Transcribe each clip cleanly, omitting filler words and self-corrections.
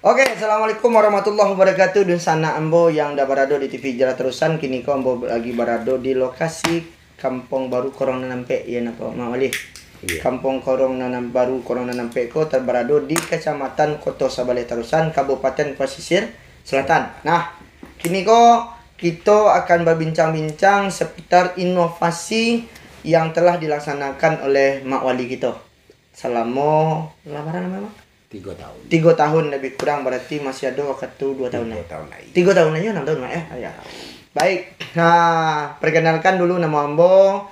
Oke, assalamualaikum warahmatullahi wabarakatuh. Dan sana ambo yang dah berada di TV Jara Terusan, kini ko ambo lagi berada di lokasi Kampung Baru Korong Nanampe ya napa Mak Wali. Iya. Kampung Baru Korong Nanampe ko terberada di Kecamatan Koto Sabale Terusan, Kabupaten Pesisir Selatan. Nah, kini ko kita akan berbincang-bincang seputar inovasi yang telah dilaksanakan oleh Mak Wali kita selama lamaran namanya Mak? 3 tahun. 3 tahun lebih kurang, berarti masih ada waktu 2 tahun 3 lagi. tahun lagi. 3 tahun aja 6 tahun Mak ya. Ya. Baik. Nah, perkenalkan dulu nama ambo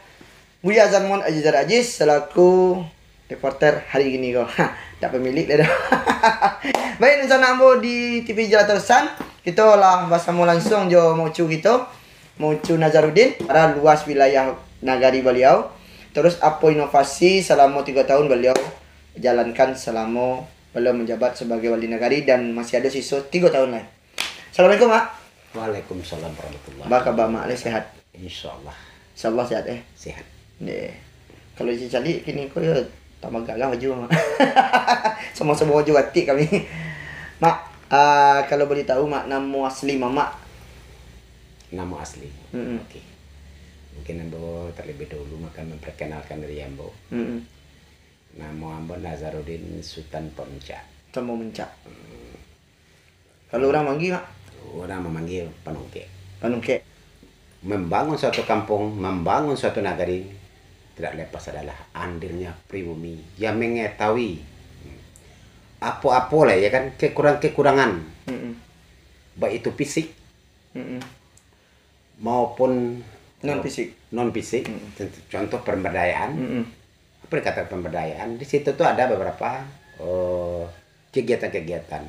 Buya Zarmon Ajizar Aziz selaku reporter hari ini kok. Tak pemilik dah. Baik, dan sana ambo di TV Jara Terusan, kita lah bersama langsung jo Mocu kita. Mocu Nazarudin para luas wilayah nagari beliau. Terus apa inovasi selama 3 tahun beliau jalankan selama beliau menjabat sebagai wali negari, dan masih ada sisa 3 tahun lagi. Assalamualaikum Mak. Waalaikumsalam warahmatullahi Apa kabar Mak? Sehat? Insyaallah Insyaallah sehat sehat. Deh. Kalau cari kini kau ya tambah gagah baju Mak. Sama-sama baju batik kami. Mak, kalau boleh tahu Mak, nama asli Mama? Nama asli. Oke. Mungkin Ambo terlebih dahulu akan memperkenalkan diri Ambo. Nama Ambo Nazarudin Sultan Pemencak. Sama mencak. Kalau orang manggil Mak? Orang memanggil Panungke. Panungke. Membangun suatu kampung, membangun suatu nagari tidak lepas adalah andilnya pribumi yang mengetahui apa-apa lah ya kan, kekurangan baik itu fisik maupun Non fisik. non fisik. Contoh pemberdayaan. Apa dikatakan pemberdayaan? Di situ tuh ada beberapa kegiatan-kegiatan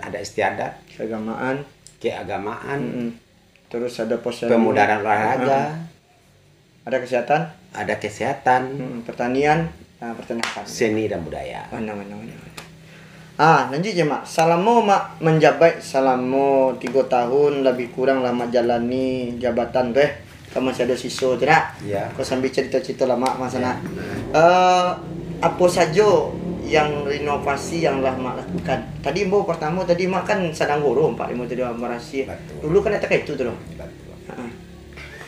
adat istiadat, keagamaan, Terus ada posyandu, pemudaran olahraga, ada kesehatan, pertanian, peternakan, seni dan budaya. Lanjut ya Mak. Selama Mak menjabat selama 3 tahun lebih kurang lama jalani jabatan teh, kamu masih ada sisa tidak? Ya. Kau sambil cerita-cerita lah Mak masana. Apa saja yang inovasi yang lah Mak lakukan? Tadi Mbak pertama tadi Mak kan sedang guru 45 tadi merasi. Dulu kan tak itu tuh.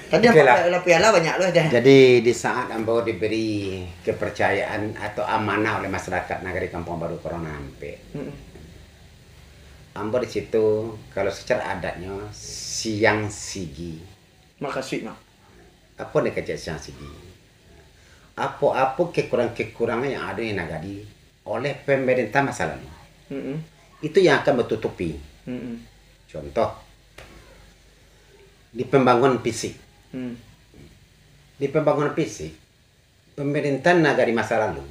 Tadi Oke apa piala banyak loh dah. Jadi di saat Ambo diberi kepercayaan atau amanah oleh masyarakat Nagari Kampung Baru Korong Nanampe, Ambo di situ kalau secara adatnya siang sigi. Makasih Mak. Apa nih kerja siang sigi? Apa kekurangan yang ada di Nagari oleh pemerintah masa lalu, itu yang akan bertutupi. Contoh di pembangunan fisik. Di pembangunan fisik, pemerintah Nagari masa lalu,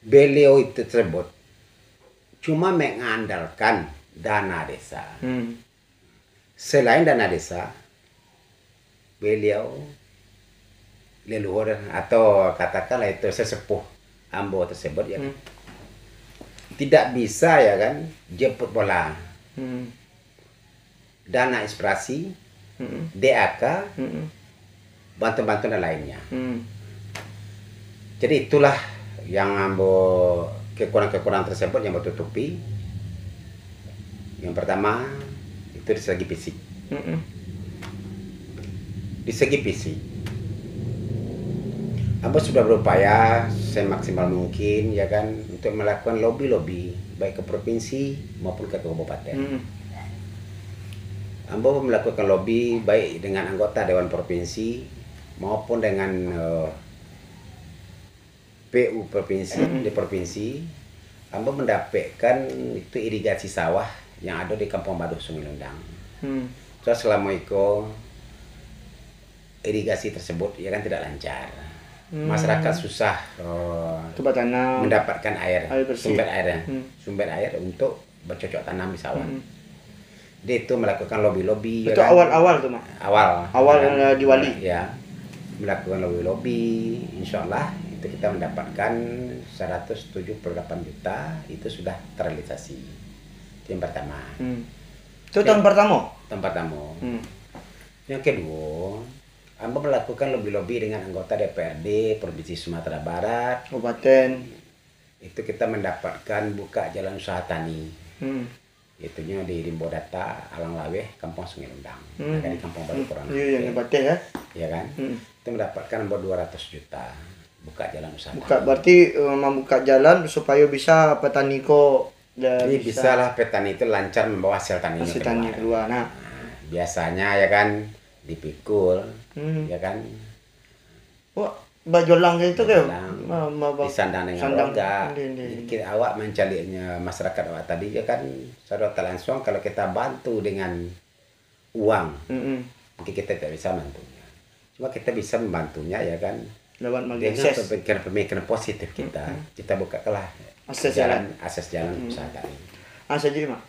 beliau itu tersebut cuma mengandalkan dana desa. Selain dana desa, beliau leluhur atau katakanlah itu sesepuh Ambo tersebut ya, tidak bisa ya kan jemput bola, dana inspirasi, DAK, bantu-bantu dan lainnya. Jadi itulah yang Ambo kekurangan tersebut yang bertutupi. Yang pertama itu di segi fisik. Di segi fisik, Ambo sudah berupaya semaksimal mungkin ya kan untuk melakukan lobby baik ke provinsi maupun ke kabupaten. Ambo melakukan lobby baik dengan anggota Dewan Provinsi maupun dengan PU Provinsi. Di provinsi Ambo mendapatkan itu irigasi sawah yang ada di Kampung Baru Sungai Lundang. So, selama itu irigasi tersebut ya kan tidak lancar. Masyarakat susah mendapatkan air sumber air untuk bercocok tanam di sawah. Dia itu melakukan lobby Itu ya kan? awal-awal tuh Mak. Awal kan? di Wali. Ya, melakukan lobby, insya Allah itu kita mendapatkan 178 juta, itu sudah terrealisasi. Itu yang pertama. Itu tahun pertama. Yang kedua, Amba melakukan lobby-lobby dengan anggota DPRD Provinsi Sumatera Barat, Kabupaten, itu kita mendapatkan buka jalan usaha tani. Itunya di Rimbodata, Alang Laweh, Kampung Sungai Lundang. Di Kampung Baru Kurang. Iya, yang Ngebate ya. Ya kan? Itu mendapatkan 200 juta buka jalan usaha. Berarti membuka jalan supaya bisa petani kok jadi bisa lah petani itu lancar membawa hasil taninya keluar. Nah, biasanya ya kan dipikul, ya kan. Wah, bajolang itu kan? Disandang dengan roda. Jadi kita awak mencarinya masyarakat awak tadi ya kan secara langsung kalau kita bantu dengan uang, mungkin kita tidak bisa bantunya. Cuma kita bisa membantunya ya kan dengan pemikiran positif kita. Kita bukalah akses jalan usaha tani. Saja Mak.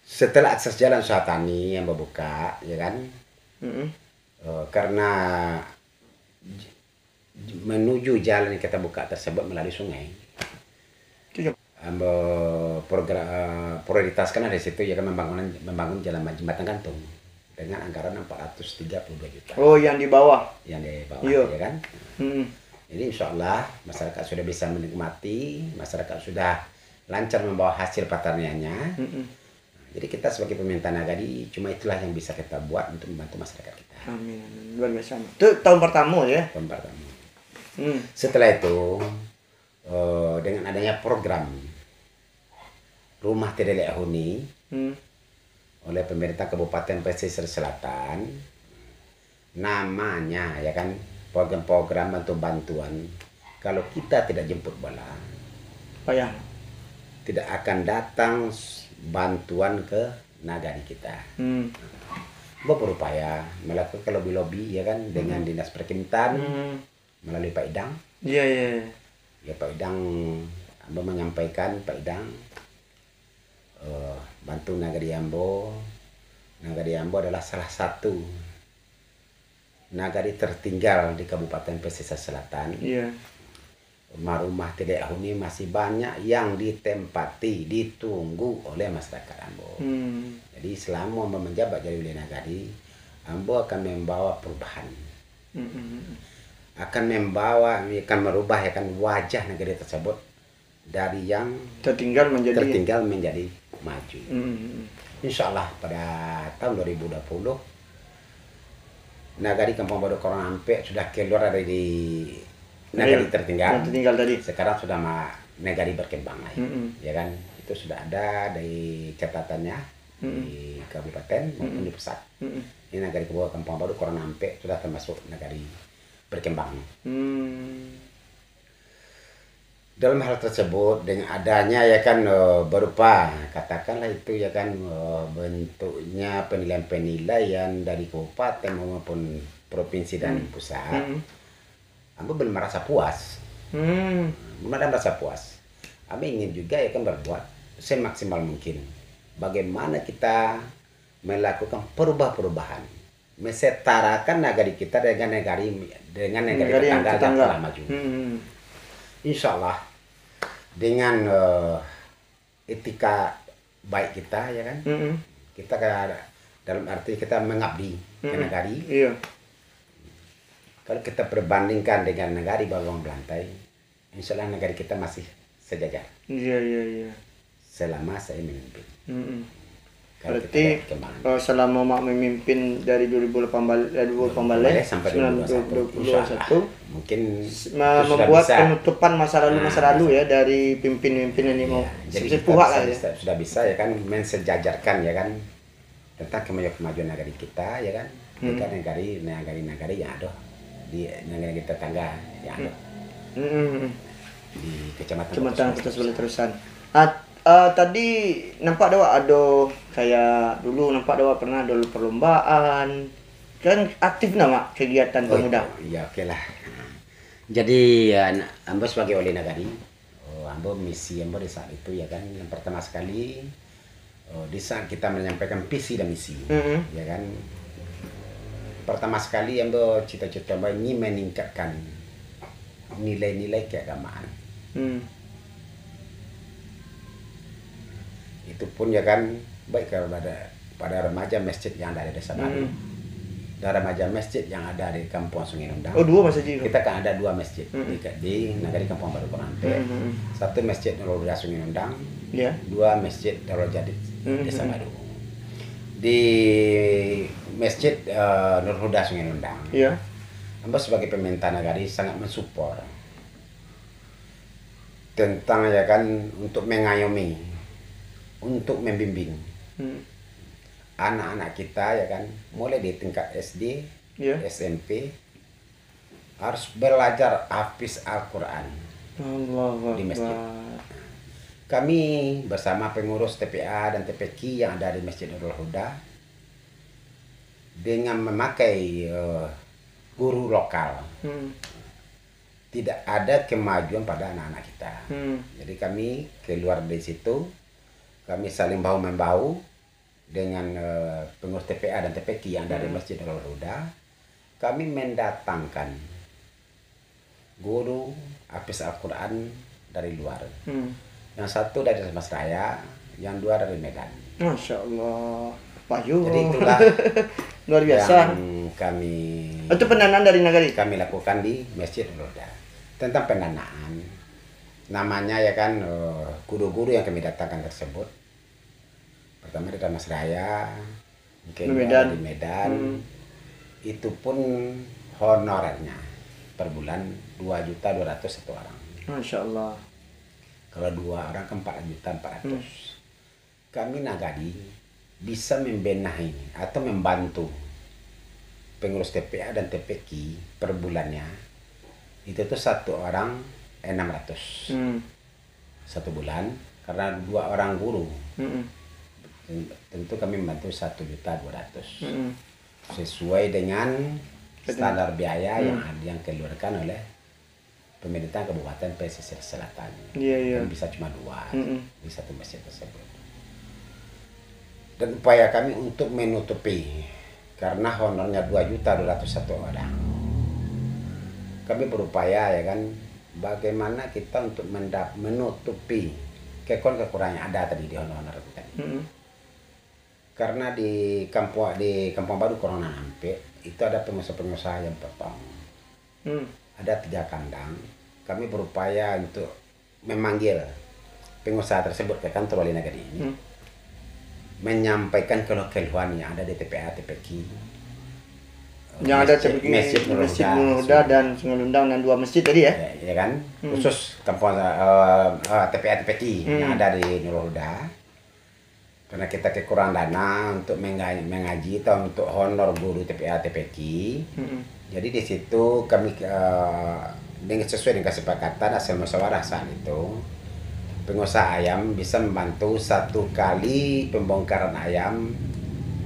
Setelah akses jalan usaha tani yang membuka ya kan, karena menuju jalan yang kita buka tersebut melalui sungai. Prioritaskan dari situ ya kan membangun jalan jembatan gantung dengan anggaran 432 juta. Oh, yang di bawah. Yang di bawah ya kan. Jadi insya Allah masyarakat sudah bisa menikmati, masyarakat sudah lancar membawa hasil pertaniannya. Jadi kita sebagai pemerintah Nagari cuma itulah yang bisa kita buat untuk membantu masyarakat kita. Amin. Luar biasa. Itu tahun pertama ya? Tahun pertama. Setelah itu dengan adanya program Rumah Tidak Layak Huni oleh pemerintah Kabupaten Pesisir Selatan, namanya ya kan program-program bantuan kalau kita tidak jemput bola, tidak akan datang bantuan ke Nagari kita. Berupaya melakukan lobby ya kan dengan dinas perkintan melalui Pak Idang. Iya. Ya Pak Idang menyampaikan Pak Idang bantu Nagari Ambo. Nagari Ambo adalah salah satu nagari tertinggal di Kabupaten Pesisir Selatan. Iya. Rumah tidak huni masih banyak yang ditempati, ditunggu oleh masyarakat Ambo. Jadi selama menjabat jadi oleh Nagari, Ambo akan membawa perubahan. Akan merubah ya kan wajah negeri tersebut dari yang tertinggal menjadi maju. Insya Allah pada tahun 2020 Nagari Kampung Baru Kurang Ampe sudah keluar dari Nagari tertinggal tadi. Sekarang sudah Nagari berkembang lagi. Ya kan itu sudah ada dari catatannya di kabupaten maupun di pusat. Ini Nagari Kampung Baru Kurang Ampe sudah termasuk Nagari berkembang. Dalam hal tersebut dengan adanya ya kan berupa katakanlah itu ya kan bentuknya penilaian dari kabupaten maupun provinsi dan pusat, Ambo belum merasa puas. Belum ada merasa puas. Ambo ingin juga ya kan berbuat semaksimal mungkin. Bagaimana kita melakukan perubahan, mesetarakan negara kita dengan negara tetangga yang telah maju. Insya Allah dengan etika baik kita ya kan, kita dalam arti kita mengabdi ke negari. Iya. Kalau kita perbandingkan dengan negari bawang belantai, insya Allah negari kita masih sejajar. Iya. Selama saya memimpin. Berarti selama Mak memimpin dari 2018 sampai 2021 mungkin membuat penutupan masa lalu ya dari pimpin-pimpin ini mau jadi kita sudah bisa ya kan mensejajarkan ya kan tentang kemajuan negara kita ya kan dengan negara yang ada di negara kita tetangga yang ada di kecamatan Kota Sebelah Terusan. Tadi nampak ada kayak dulu nampak pernah ada perlombaan kan aktif nama kegiatan pemuda. Iya oke lah. Jadi Ambo sebagai wali nagari, Ambo misi Ambo di saat itu ya kan yang pertama sekali di saat kita menyampaikan visi dan misi ya kan pertama sekali Ambo cita-cita Ambo ingin meningkatkan nilai-nilai keagamaan. Itu pun ya kan baik pada remaja masjid yang ada di desa baru dan remaja masjid yang ada di Kampung Sungai Nundang. Oh, 2 masjid itu. Kita kan ada 2 masjid di Nagari Kampung Baru Korampe. Satu masjid Nurul Huda Sungai Nundang, Ya. 2 masjid Darul Jadid Desa Baru. Di masjid Nurul Huda Sungai Nundang, Iya. Amba sebagai pemerintah nagari sangat mensupport tentang ya kan untuk mengayomi, untuk membimbing anak-anak kita ya kan, mulai di tingkat SD, Iya. SMP harus belajar hafiz Al-Quran Allahu di masjid. Akbar. Kami bersama pengurus TPA dan TPQ yang ada di Masjid Nurul Huda dengan memakai guru lokal, tidak ada kemajuan pada anak-anak kita. Jadi kami keluar dari situ, kami saling bahu membahu dengan pengurus TPA dan TPQ yang dari Masjid Nurul Huda. Kami mendatangkan guru hafiz Al-Quran dari luar. Yang satu dari Masraya, yang 2 dari Medan. Masya Allah. Payu. Jadi itulah luar biasa. yang kami Itu pendanaan dari Nagari. kami lakukan di Masjid Nurul Huda. Tentang pendanaan, namanya ya kan guru-guru yang kami datangkan tersebut. Pertama dari Masraya, kedua Medan. di Medan. Itu pun honorernya per bulan 2.200.000 satu orang. Masya Allah. Kalau 2 orang ke 4.400.000. Kami Nagari bisa membenahi atau membantu pengurus TPA dan TPQ per bulannya. Itu tuh 1 orang 600 satu bulan, karena 2 orang guru. Tentu kami membantu 1.200.000 sesuai dengan standar biaya yang dikeluarkan oleh pemerintah Kabupaten Pesisir Selatan. Iya. Kan bisa cuma 2 di satu masjid tersebut. Dan upaya kami untuk menutupi, karena honornya 2.200.000 satu orang. Kami berupaya ya kan, bagaimana kita untuk menutupi kekurangan yang ada tadi di honor kita. Karena di Kampung Baru Korampe itu ada pengusaha-pengusaha yang potong. Ada 3 kandang. Kami berupaya untuk memanggil pengusaha tersebut ke kantor Wali Nagari ini, menyampaikan keluhan yang ada di TPA, TPQ. Yang ada Masjid Nurul Huda dan Sungai Nundang dan 2 masjid tadi ya. Ya kan, khusus kampung TPA, TPQ yang ada di Nurul Huda. Karena kita kekurangan dana untuk mengaji atau untuk honor guru TPA, TPQ. Jadi di situ kami dengan sesuai dengan kesepakatan hasil musyawarah saat itu, pengusaha ayam bisa membantu 1 kali pembongkaran ayam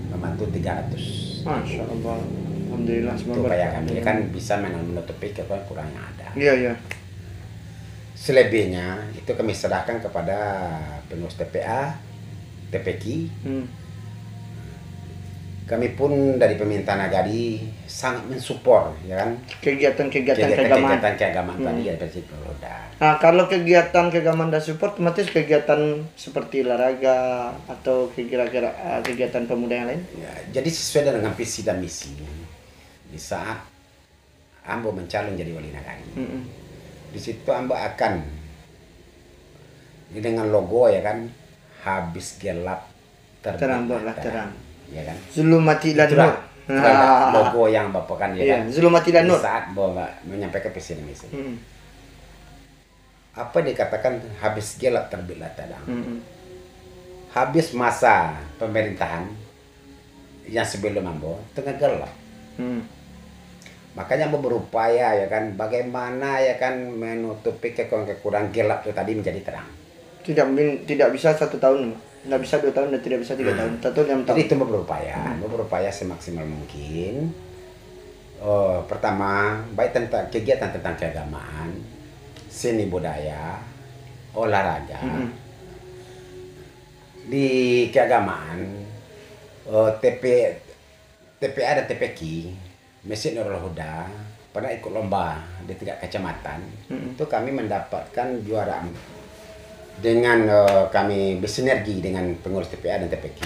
membantu 300. Masya Allah. Alhamdulillah, semoga Supaya kami kan bisa menutupi kekurangan yang ada. Iya. Selebihnya itu kami serahkan kepada pengurus TPA, TPQ. Kami pun dari pemerintah Nagari sangat mensupport ya kan kegiatan keagamaan tadi ya Masjid Nurul Huda. Nah, kalau kegiatan keagamaan dan support otomatis kegiatan seperti olahraga atau kira-kira kegiatan pemuda yang lain. Ya, jadi sesuai dengan visi dan misi. Di saat Ambo mencalon jadi Wali Nagari, di situ Ambo akan dengan logo ya kan, habis gelap terang terang. Ya kan? Zulumati lan nur. Logo yang Bapak kan ya kan. Zulumati lan nur. Saat Bapak menyampaikan visi dan misi. Apa dikatakan habis gelap terbitlah terang. Habis masa pemerintahan yang sebelum Ambo tengah gelap. Makanya Ambo berupaya ya kan, bagaimana ya kan menutupi kekurangan gelap itu tadi menjadi terang. Tidak bisa 1 tahun, tidak bisa 2 tahun dan tidak bisa 3 tahun. Jadi itu berupaya semaksimal mungkin. Pertama, baik tentang kegiatan tentang keagamaan, seni budaya, olahraga. Di keagamaan, TPA dan TPQ, Masjid Nurul Huda pernah ikut lomba di tingkat kecamatan. Itu kami mendapatkan juara dengan kami bersinergi dengan pengurus TPA dan TPQ.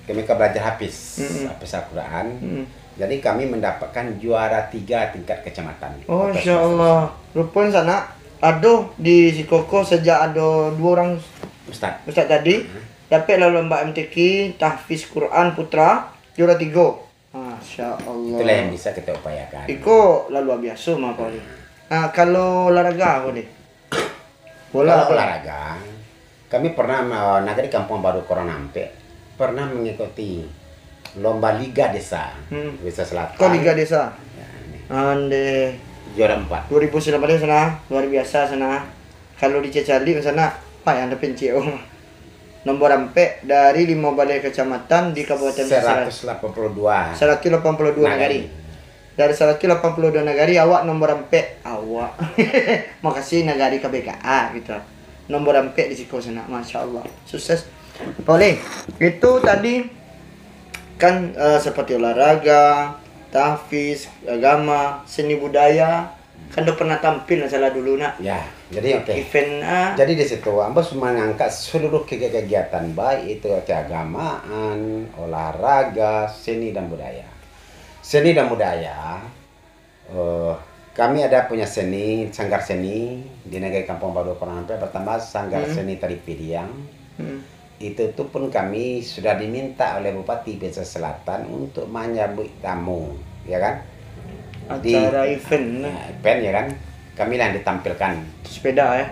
kami ke belajar hafiz, Mm-mm. hafiz Al-Quran. Mm. Jadi kami mendapatkan juara 3 tingkat kecamatan. Oh, Kota Insya Semarang. Allah. Rupanya sana, aduh di Sikoko sejak ada 2 orang Ustaz. Ustaz tadi, dapat lalu lomba MTQ, tahfiz Quran putra, juara 3. Masya Allah. Itulah yang bisa kita upayakan. Iko lalu biasa mah Pak Oli. Kalau olahraga apa nih? Bola. Kalau olahraga, kami pernah nagari Kampung Baru Koronampe pernah mengikuti lomba Liga Desa Desa Selatan. Kau Liga Desa. Ya, ini. Ande Juara 4. 2019 sana luar biasa sana. Kalau di Cecali sana apa yang ada penceo. Nomor ampe dari 5 balai kecamatan di Kabupaten Besar. 182. 182 nagari. Dari 182 nagari awak nomor ampe awak. Makasih nagari KBKA gitu. Nomor ampe di Siko sana. Masya Allah. Sukses. Boleh. Itu tadi kan seperti olahraga, tahfiz, agama, seni budaya. Kan udah pernah tampil salah dulu nak. Ya, jadi oke. Event Jadi di situ Ambos mengangkat seluruh kegiatan baik itu keagamaan, olahraga, seni dan budaya. Seni dan budaya, kami ada punya seni, sanggar seni di negeri Kampung Baru Koronampe. Pertama sanggar seni tari piring. Itu tuh pun kami sudah diminta oleh Bupati Pesisir Selatan untuk menyambut tamu, ya kan? acara event Nah, event ya kan, kami lah yang ditampilkan. sepeda ya.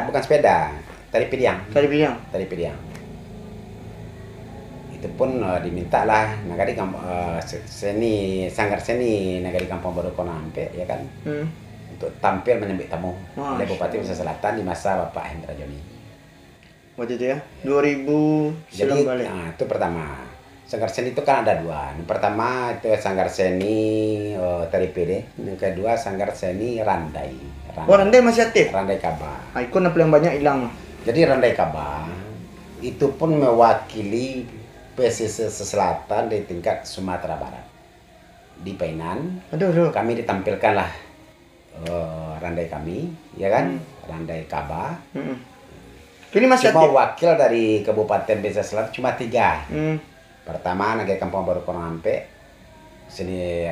Bukan sepeda, tari piring. Tadi bilang. Tari piring. Itu pun diminta lah nagari seni, sanggar seni nagari Kampung Baru Koronampe, ya kan, untuk tampil menyambut tamu oleh Bupati Pesisir Selatan di masa Bapak Hendra Joni. Waktu itu ya 2009 Jadi balik. itu pertama. Sanggar seni itu kan ada 2. Yang pertama itu sanggar seni tari pede. Yang kedua sanggar seni randai. Oh, Randai masih aktif. Randai Kaba. Ikon yang banyak hilang. Jadi randai Kaba itu pun mewakili pesisir selatan di tingkat Sumatera Barat. Di Painan, Aduh. kami ditampilkanlah randai kami, ya kan? Randai Kaba. Ini masih Cuma aktif. wakil dari Kabupaten Pesisir Selatan cuma 3. Pertama nagari Kampung Baru Koronampe, sini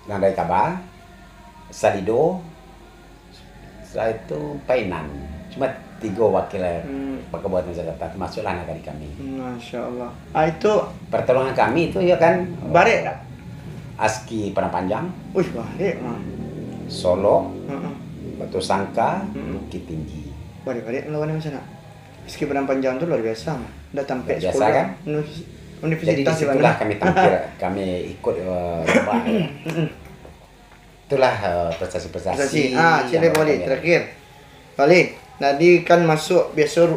Randai Kaba, Salido, setelah itu Painan. Cuma 3 wakil Kabupaten Pesisir Selatan, masuklah nagari kami. Masya Allah. Itu Pertolongan kami itu ya kan, barek tak? Aski Padang Panjang, Wih, barek mah. Solo, Batu Sangka, Bukit Tinggi. Barek lawan yang sana. Meski Padang Panjang itu luar biasa mah. Udah sampai Luar biasa, sekolah kan? Jadi Universitas di disitulah mana? kami tampil, kami ikut lomba. Ya. Itulah prestasi-prestasi. Cile boleh terakhir. Boleh. Tadi kan masuk biasa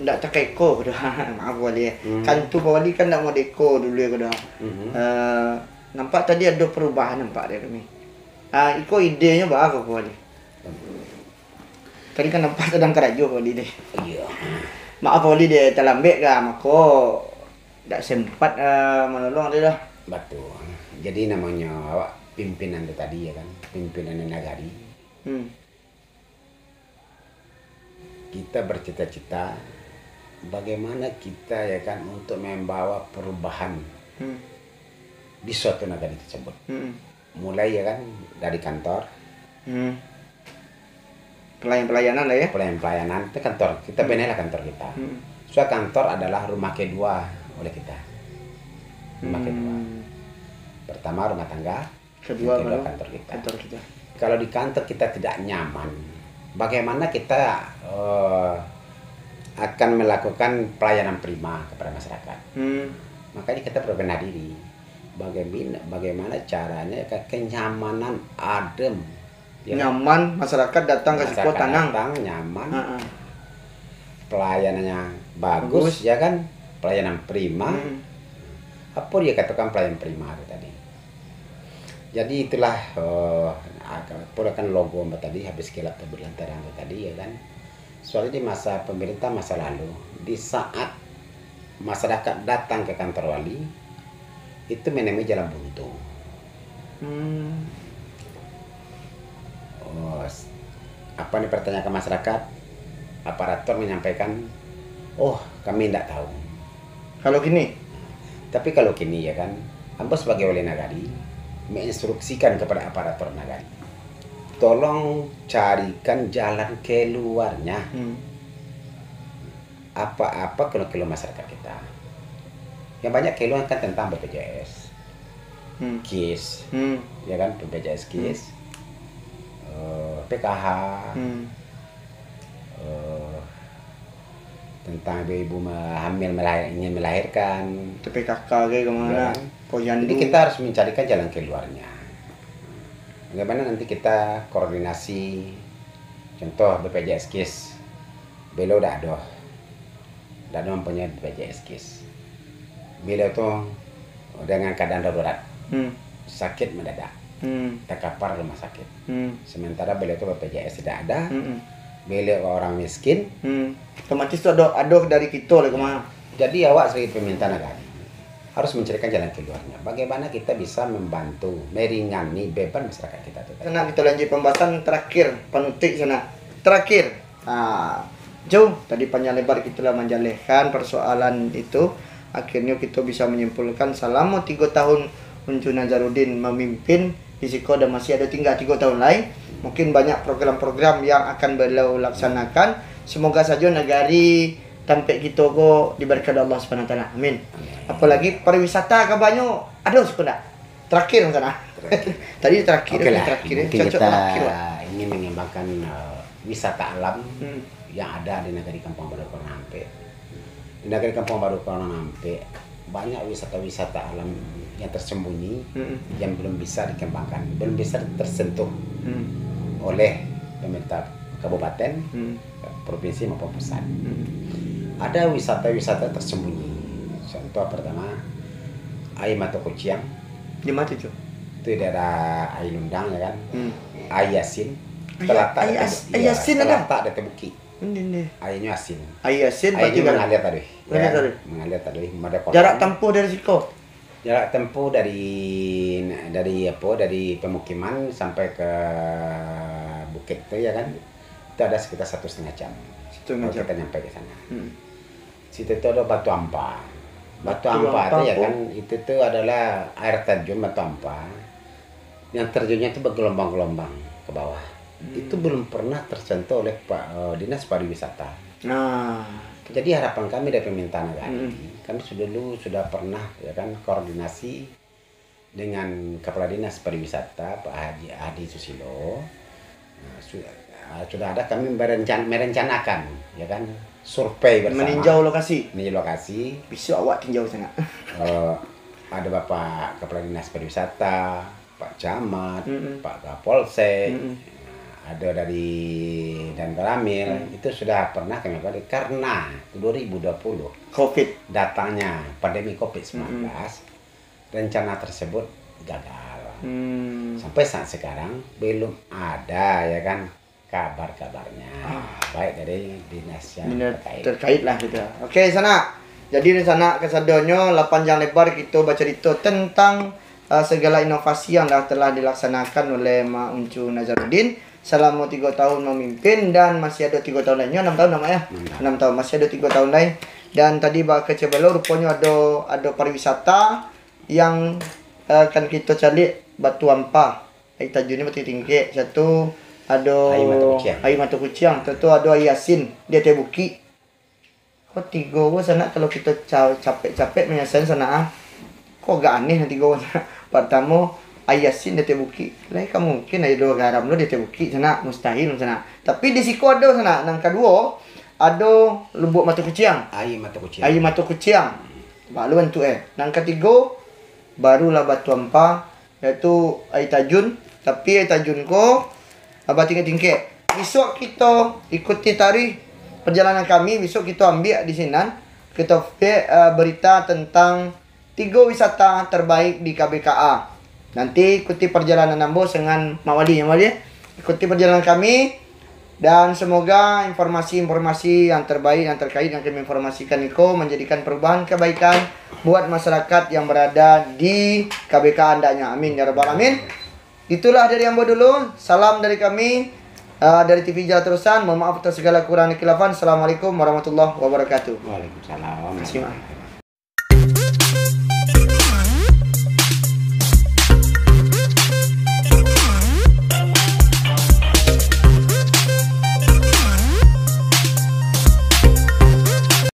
ndak tak eko dah. Maaf boleh. Kan tu Wali kan ndak mau deko dulu ya dah. Nampak tadi ada perubahan nampak dari kami. Iko idenya bagus Wali. Tadi kan nampak sedang kerajo Wali deh. Iya. Maaf Wali dia terlambat ke mako ndak sempat menolong dia dah. Betul. Jadi namanya awak pimpinan itu tadi ya kan, pimpinan nagari. Kita bercita-cita bagaimana kita ya kan untuk membawa perubahan di suatu negara tersebut. Mulai ya kan dari kantor, Pelayanan lah ya. pelayanan itu kantor kita benelah kantor kita. So kantor adalah rumah kedua oleh kita. Rumah kedua. Pertama rumah tangga, Kedua yang baru kantor kita. kantor kita. Kalau di kantor kita tidak nyaman, bagaimana kita akan melakukan pelayanan prima kepada masyarakat? Makanya kita berbenah diri. Bagaimana caranya kenyamanan adem, ya, Nyaman masyarakat datang ke Siko tenang. datang nyaman, pelayanannya bagus, ya kan, pelayanan prima. Apa dia katakan pelayanan prima itu tadi? Jadi itulah kan logo mbak tadi habis kilap berlantaran itu tadi ya kan. Soalnya di masa pemerintah masa lalu, di saat masyarakat datang ke kantor wali, itu menemui jalan buntu. Apa nih pertanyaan ke masyarakat? Aparatur menyampaikan Oh, kami tidak tahu. Kalau gini, Tapi kalau kini ya kan, Ambo sebagai wali nagari menginstruksikan kepada aparatur nagari, tolong carikan jalan keluarnya. Apa keluh-keluh masyarakat kita. Yang banyak keluhan kan tentang BPJS, KIS, ya kan, BPJS KIS, PKH, tentang ibu-ibu hamil ingin melahirkan, TPKK kayak kemana? ya kan? Posyandu. Jadi kita harus mencarikan jalan keluarnya. Bagaimana nanti kita koordinasi, contoh BPJS KIS, beliau udah ada mempunyai BPJS KIS. Beliau tuh dengan keadaan darurat, sakit mendadak, terkapar rumah sakit. Sementara beliau tuh BPJS tidak ada, beliau orang miskin. Otomatis tuh ada dari kita lah kemana. Jadi awak sebagai pemerintah negara harus mencarikan jalan keluarnya. Bagaimana kita bisa membantu, meringankan beban masyarakat kita tuh. Sana kita lanjut pembahasan terakhir, penutup sana. Terakhir. Jauh tadi panjang lebar kita lah menjalihkan persoalan itu. Akhirnya kita bisa menyimpulkan selama 3 tahun Uncu Nazarudin memimpin di Siko dan masih ada tinggal 3 tahun lain. Mungkin banyak program-program yang akan beliau laksanakan. Semoga saja negari sampai kita kok diberkati Allah Subhanahu wa taala. Amin. Apalagi pariwisata ke banyak ada sekolah. Terakhir sana. Tadi terakhir. Oke lah, terakhir. mungkin Cocok kita terakhir. ingin mengembangkan wisata alam yang ada di negeri Kampung Baru Nampe. Di negeri Kampung Baru Nampe banyak wisata-wisata alam yang tersembunyi yang belum bisa dikembangkan, belum bisa tersentuh oleh pemerintah kabupaten, provinsi maupun pusat. Ada wisata-wisata tersembunyi. Contoh pertama, Air Mata Kuciang. Di mana itu? Itu di daerah Air Lundang ya kan. Air Yasin. Air Yasin ada? Terletak di Tebuki. Ini. Airnya asin. Air Yasin berarti Airnya mengalir tadi. Mengalir tadi. Mengalir tadi. Ada kolam. Jarak tempuh dari Siko. Jarak tempuh dari pemukiman sampai ke bukit itu ya kan. Itu ada sekitar 1,5 jam. Kalau kita nyampe ke sana. Situ itu ada Batu Ampa. Batu Ampa itu ya kan, itu tuh adalah air terjun Batu Ampa. Yang terjunnya itu bergelombang-gelombang ke bawah. Itu belum pernah tersentuh oleh Dinas Pariwisata. Jadi harapan kami dari pemerintah negara, kami sudah pernah ya kan koordinasi dengan Kepala Dinas Pariwisata Pak Haji Adi Susilo. Sudah ada kami merencanakan ya kan survei bersama. Meninjau lokasi. Bisa awak tinjau sana. Ada Bapak Kepala Dinas Pariwisata, Pak Camat, Pak Kapolsek. Ada dari Dan Karamil, itu sudah pernah kami balik karena 2020 COVID datangnya pandemi COVID-19, rencana tersebut gagal. Sampai saat sekarang belum ada ya kan kabar-kabarnya, baik dari dinas yang terkait lah gitu. Oke sana. Jadi di sana kesadonyo 8 jam lebar kita baca cerita tentang segala inovasi yang telah dilaksanakan oleh Mak Uncu Nazarudin selama 3 tahun memimpin dan masih ada 3 tahun lainnya. 6 tahun namanya 6 tahun masih ada 3 tahun lain. Dan tadi bakal Cebelo rupanya ada pariwisata yang akan kita cari Batu Ampa. Air tajunnya Batu Tinggi. Satu ada Air Mata Kuciang. Satu ada Air Yasin dia Tebuki. Kok 3 sana kalau kita capek-capek menyelesaikan sana kok gak aneh nanti gue sana. Pertama Air Yasin di Tebuki. Lah kamu mungkin ada 2 garam lo di Tebuki sana mustahil sana. Tapi di Siko ada sana. Yang kedua ada Lubuk Mata Kuciang. Air Mata Kuciang. Baru tu Yang ketiga barulah Batu Ampa iaitu Air Tajun. Tapi Air Tajun ko abah tinggi-tinggi. Besok kita ikuti tarikh perjalanan kami. Besok kita ambil di sini kita berita tentang 3 wisata terbaik di KBKA. Nanti ikuti perjalanan Ambo dengan Mawali ya Mawali. Ikuti perjalanan kami dan semoga informasi-informasi yang terbaik yang terkait yang kami informasikan itu menjadikan perubahan kebaikan buat masyarakat yang berada di KBK andanya. Amin ya rabbal alamin. Itulah dari Ambo dulu. Salam dari kami. Dari TV Jalan Terusan, mohon maaf atas segala kekurangan dan khilafan. Assalamualaikum warahmatullahi wabarakatuh. Waalaikumsalam. Terima kasih, Mas.